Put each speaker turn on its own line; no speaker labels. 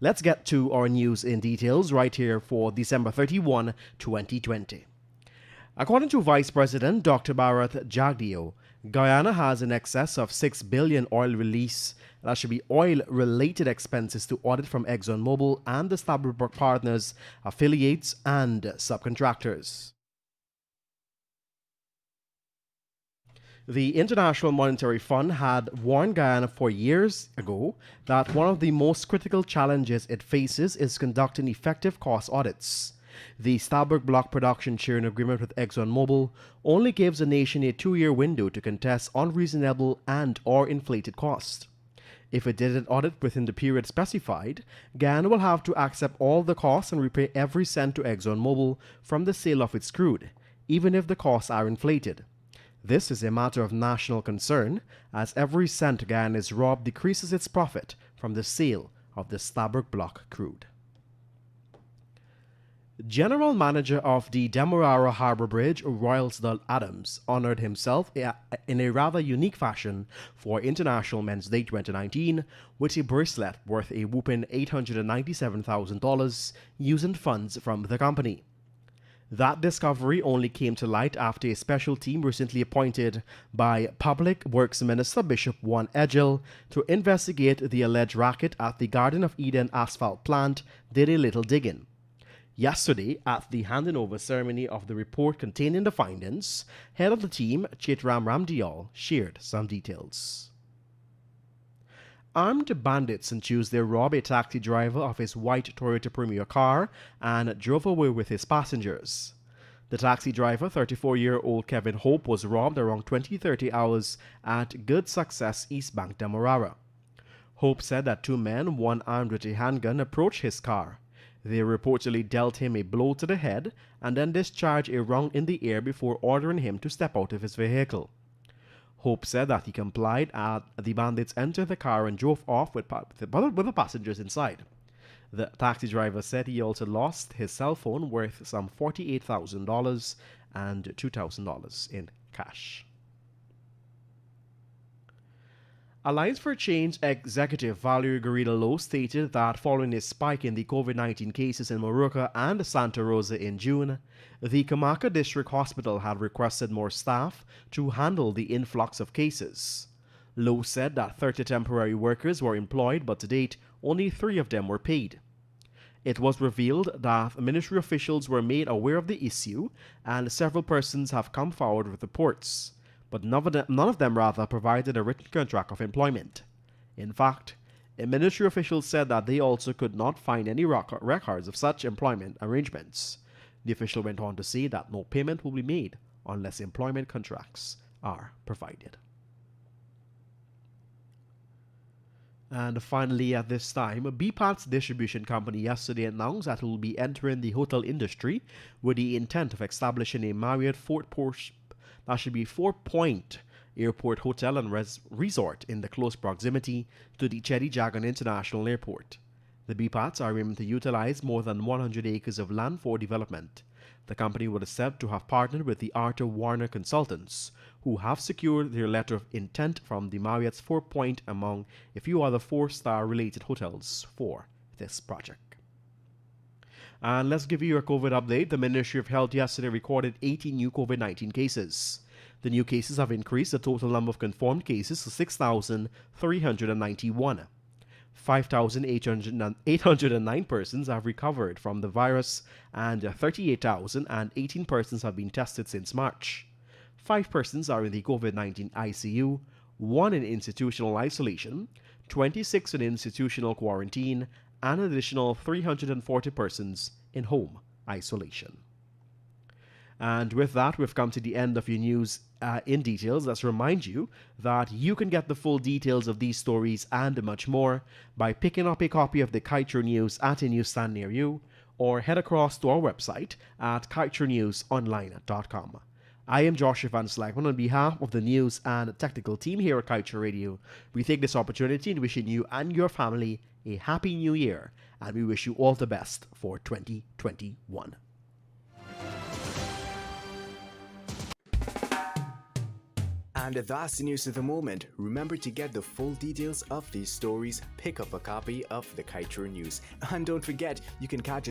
Let's get to our news in details right here for December 31, 2020. According to Vice President Dr. Bharat Jagdeo, Guyana has in excess of $6 billion oil-related expenses to audit from ExxonMobil and the Stabroek Partners, affiliates, and subcontractors. The International Monetary Fund had warned Guyana 4 years ago that one of the most critical challenges it faces is conducting effective cost audits. The Stabroek Block production sharing agreement with ExxonMobil only gives the nation a 2-year window to contest unreasonable and/or inflated costs. If it didn't audit within the period specified, Guyana will have to accept all the costs and repay every cent to ExxonMobil from the sale of its crude, even if the costs are inflated. This is a matter of national concern, as every cent Guyana is robbed decreases its profit from the sale of the Stabroek Block crude. General Manager of the Demerara Harbour Bridge, Royalsdale Adams, honored himself in a rather unique fashion for International Men's Day 2019 with a bracelet worth a whopping $897,000 using funds from the company. That discovery only came to light after a special team recently appointed by Public Works Minister Bishop Juan Edgell to investigate the alleged racket at the Garden of Eden asphalt plant did a little digging. Yesterday, at the handing over ceremony of the report containing the findings, head of the team, Chitram Ramdial, shared some details. Armed bandits on Tuesday robbed a taxi driver of his white Toyota Premier car and drove away with his passengers. The taxi driver, 34-year-old Kevin Hope, was robbed around 20-30 hours at Good Success East Bank, Demerara. Hope said that 2 men, one armed with a handgun, approached his car. They reportedly dealt him a blow to the head and then discharged a round in the air before ordering him to step out of his vehicle. Hope said that he complied as the bandits entered the car and drove off with the passengers inside. The taxi driver said he also lost his cell phone worth some $48,000 and $2,000 in cash. Alliance for Change executive Valerie Garrido-Lowe stated that following a spike in the COVID-19 cases in Moruca and Santa Rosa in June, the Kamaka District Hospital had requested more staff to handle the influx of cases. Lowe said that 30 temporary workers were employed, but to date, only 3 of them were paid. It was revealed that ministry officials were made aware of the issue and several persons have come forward with reports, but none of them provided a written contract of employment. In fact, a ministry official said that they also could not find any records of such employment arrangements. The official went on to say that no payment will be made unless employment contracts are provided. And finally, at this time, BPAT's distribution company yesterday announced that it will be entering the hotel industry with the intent of establishing a Marriott Porsche Four-Point Airport Hotel and Resort in the close proximity to the Cheddi Jagan International Airport. The BPATs are aiming to utilize more than 100 acres of land for development. The company was said to have partnered with the Arthur Warner Consultants, who have secured their letter of intent from the Marriott's Four-Point among a few other 4-star related hotels for this project. And let's give you a COVID update. The Ministry of Health yesterday recorded 18 new COVID-19 cases. The new cases have increased the total number of confirmed cases to 6,391. 5,809 persons have recovered from the virus and 38,018 persons have been tested since March. 5 persons are in the COVID-19 ICU, 1 in institutional isolation, 26 in institutional quarantine, and an additional 340 persons in home isolation. And with that, we've come to the end of your news in details. Let's remind you that you can get the full details of these stories and much more by picking up a copy of the Kaieteur News at a newsstand near you, or head across to our website at kaieteurnewsonline.com. I am Joshua Van Slagman on behalf of the news and technical team here at Kaieteur Radio. We take this opportunity in wishing you and your family a happy new year, and we wish you all the best for 2021.
And that's the news of the moment. Remember to get the full details of these stories, pick up a copy of the Kaieteur News. And don't forget, you can catch